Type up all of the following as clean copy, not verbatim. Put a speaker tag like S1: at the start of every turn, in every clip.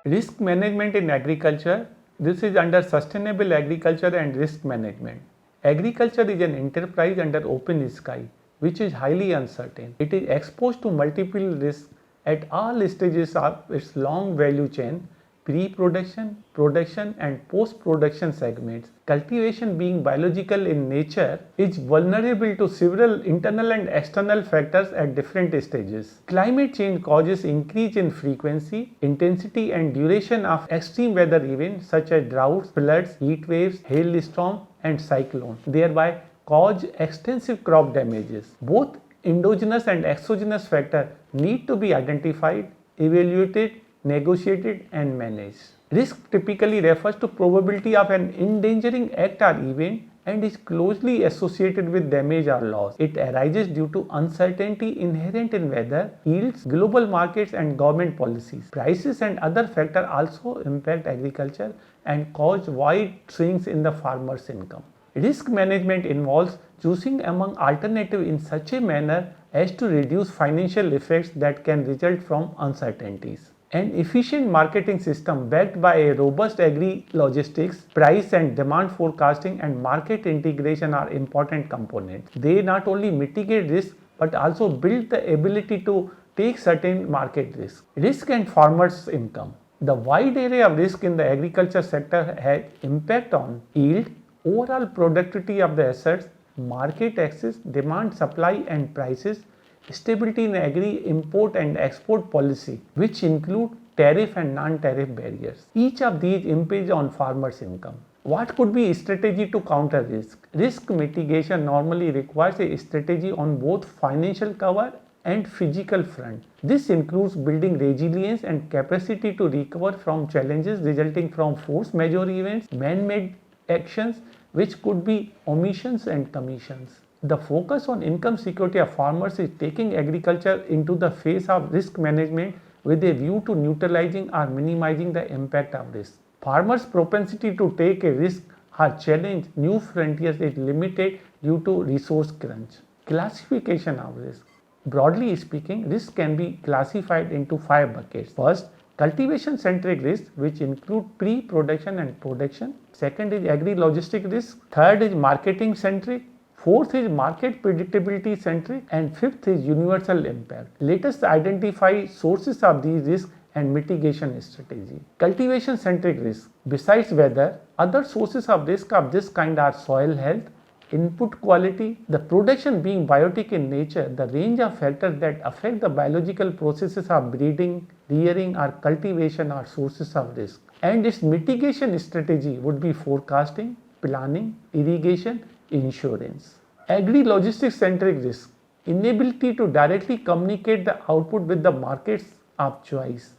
S1: Risk management in agriculture. This is under sustainable agriculture and risk management. Agriculture is an enterprise under open sky which is highly uncertain. It is exposed to multiple risks at all stages of its long value chain, pre-production, production and post-production segments. Cultivation, being biological in nature, is vulnerable to several internal and external factors at different stages. Climate change causes increase in frequency, intensity and duration of extreme weather events such as droughts, floods, heat waves, hailstorms and cyclones, thereby cause extensive crop damages. Both endogenous and exogenous factors need to be identified, evaluated, negotiated and managed. Risk typically refers to probability of an endangering act or event and is closely associated with damage or loss. It arises due to uncertainty inherent in weather, yields, global markets and government policies. Prices and other factors also impact agriculture and cause wide swings in the farmer's income. Risk management involves choosing among alternatives in such a manner as to reduce financial effects that can result from uncertainties. An efficient marketing system backed by a robust agri-logistics, price and demand forecasting and market integration are important components. They not only mitigate risk but also build the ability to take certain market risks. Risk and farmers' income. The wide array of risk in the agriculture sector has impact on yield, overall productivity of the assets, market access, demand, supply and prices, stability in agri import and export policy, which include tariff and non-tariff barriers. Each of these impinge on farmers' income. What could be a strategy to counter risk? Risk mitigation normally requires a strategy on both financial cover and physical front. This includes building resilience and capacity to recover from challenges resulting from force majeure events, man-made actions, which could be omissions and commissions. The focus on income security of farmers is taking agriculture into the phase of risk management with a view to neutralizing or minimizing the impact of risk. Farmers' propensity to take a risk or challenge new frontiers is limited due to resource crunch. Classification of risk. Broadly speaking, risk can be classified into 5 buckets. First, cultivation-centric risk, which include pre-production and production. Second is agri-logistic risk. Third is marketing-centric. Fourth is market predictability centric and fifth is universal impact. Let us identify sources of these risks and mitigation strategy. Cultivation centric risk. Besides weather, other sources of risk of this kind are soil health, input quality, the production being biotic in nature, the range of factors that affect the biological processes of breeding, rearing or cultivation are sources of risk. And its mitigation strategy would be forecasting, planning, irrigation, insurance. Agri-logistics centric risk. Inability to directly communicate the output with the markets of choice.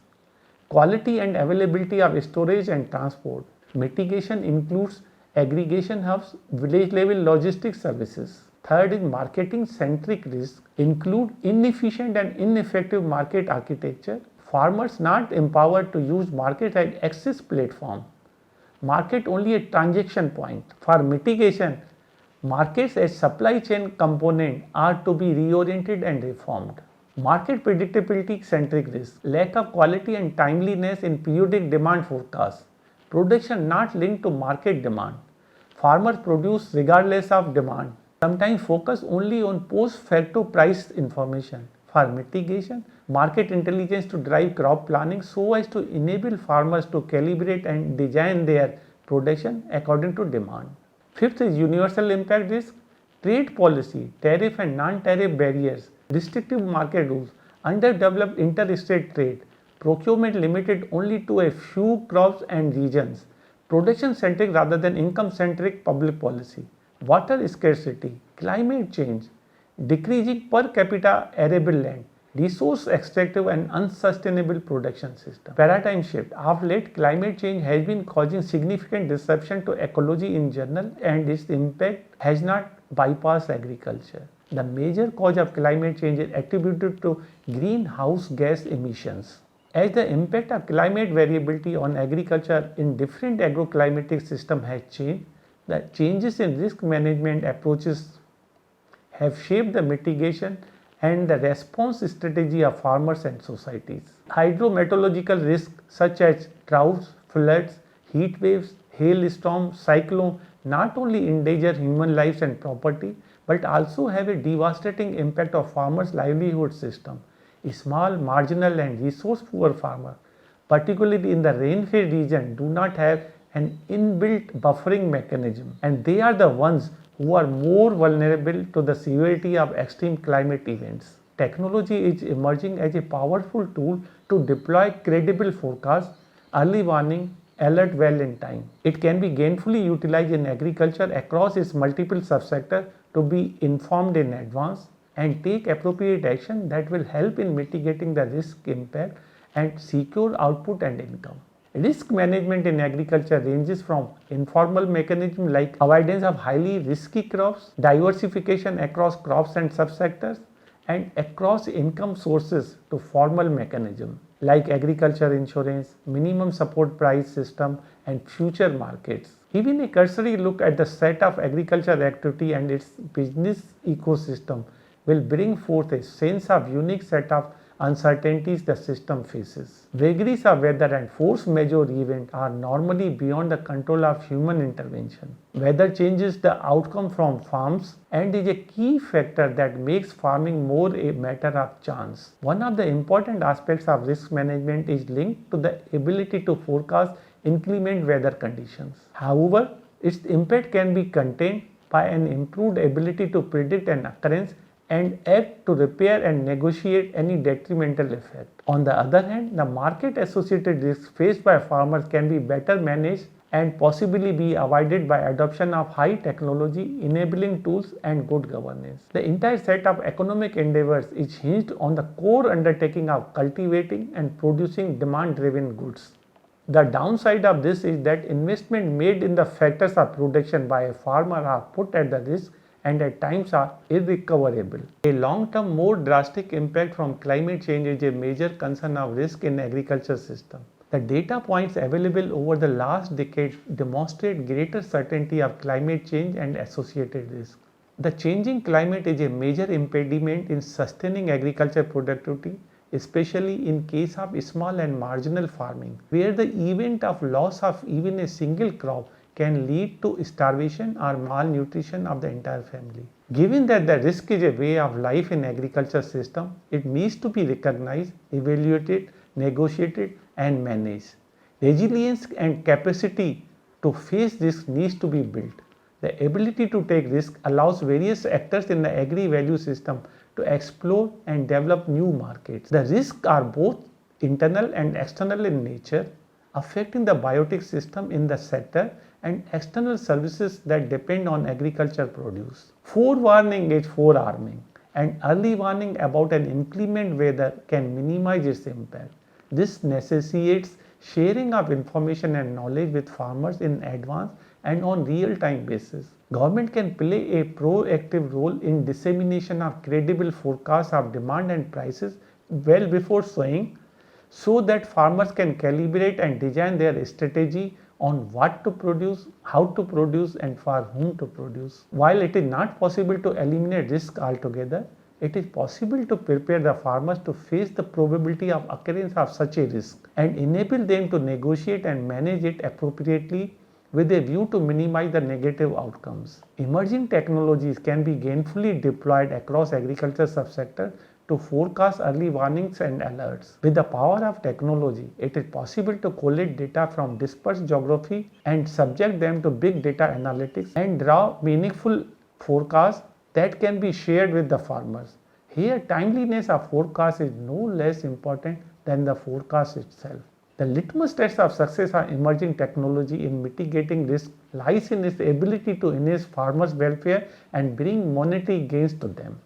S1: Quality and availability of storage and transport. Mitigation includes aggregation hubs, village level logistics services. Third is marketing centric risk, include inefficient and ineffective market architecture, farmers not empowered to use market as access platform, market only a transaction point. For mitigation, markets as supply chain component are to be reoriented and reformed. Market predictability centric risk, lack of quality and timeliness in periodic demand forecasts, production not linked to market demand. Farmers produce regardless of demand, sometimes focus only on post facto price information. For mitigation, market intelligence to drive crop planning so as to enable farmers to calibrate and design their production according to demand. Fifth is universal impact risk, trade policy, tariff and non-tariff barriers, restrictive market rules, underdeveloped interstate trade, procurement limited only to a few crops and regions, production centric rather than income centric public policy, water scarcity, climate change, decreasing per capita arable land, resource extractive and unsustainable production system. Paradigm shift. Of late, climate change has been causing significant disruption to ecology in general and its impact has not bypassed agriculture. The major cause of climate change is attributed to greenhouse gas emissions. As the impact of climate variability on agriculture in different agroclimatic systems has changed, the changes in risk management approaches have shaped the mitigation and the response strategy of farmers and societies. Hydrometeorological risks such as droughts, floods, heat waves, hailstorm, cyclone not only endanger human lives and property but also have a devastating impact on farmers' livelihood system. Small, marginal and resource poor farmers, particularly in the rain-fed region, do not have an inbuilt buffering mechanism, and they are the ones who are more vulnerable to the severity of extreme climate events. Technology is emerging as a powerful tool to deploy credible forecasts, early warning, alert well in time. It can be gainfully utilized in agriculture across its multiple subsectors to be informed in advance and take appropriate action that will help in mitigating the risk impact and secure output and income. Risk management in agriculture ranges from informal mechanisms like avoidance of highly risky crops, diversification across crops and subsectors, and across income sources to formal mechanisms like agriculture insurance, minimum support price system, and future markets. Even a cursory look at the set of agriculture activity and its business ecosystem will bring forth a sense of unique set of uncertainties the system faces. Vagaries of weather and force majeure events are normally beyond the control of human intervention. Weather changes the outcome from farms and is a key factor that makes farming more a matter of chance. One of the important aspects of risk management is linked to the ability to forecast inclement weather conditions. However, its impact can be contained by an improved ability to predict an occurrence and act to repair and negotiate any detrimental effect. On the other hand, the market associated risks faced by farmers can be better managed and possibly be avoided by adoption of high technology enabling tools and good governance. The entire set of economic endeavors is hinged on the core undertaking of cultivating and producing demand driven goods. The downside of this is that investment made in the factors of production by a farmer are put at the risk and at times are irrecoverable. A long-term more drastic impact from climate change is a major concern of risk in agriculture system. The data points available over the last decade demonstrate greater certainty of climate change and associated risks. The changing climate is a major impediment in sustaining agriculture productivity, especially in case of small and marginal farming, where the event of loss of even a single crop can lead to starvation or malnutrition of the entire family. Given that the risk is a way of life in agriculture system, it needs to be recognized, evaluated, negotiated and managed. Resilience and capacity to face this needs to be built. The ability to take risk allows various actors in the agri-value system to explore and develop new markets. The risks are both internal and external in nature, affecting the biotic system in the sector and external services that depend on agriculture produce. Forewarning is forearming, and early warning about an inclement weather can minimize its impact. This necessitates sharing of information and knowledge with farmers in advance and on real-time basis. Government can play a proactive role in dissemination of credible forecasts of demand and prices well before sowing, so that farmers can calibrate and design their strategy on what to produce, how to produce and for whom to produce. While it is not possible to eliminate risk altogether, it is possible to prepare the farmers to face the probability of occurrence of such a risk and enable them to negotiate and manage it appropriately with a view to minimize the negative outcomes. Emerging technologies can be gainfully deployed across agriculture subsector to forecast early warnings and alerts. With the power of technology, it is possible to collect data from dispersed geography and subject them to big data analytics and draw meaningful forecasts that can be shared with the farmers. Here, timeliness of forecast is no less important than the forecast itself. The litmus test of success of emerging technology in mitigating risk lies in its ability to enhance farmers' welfare and bring monetary gains to them.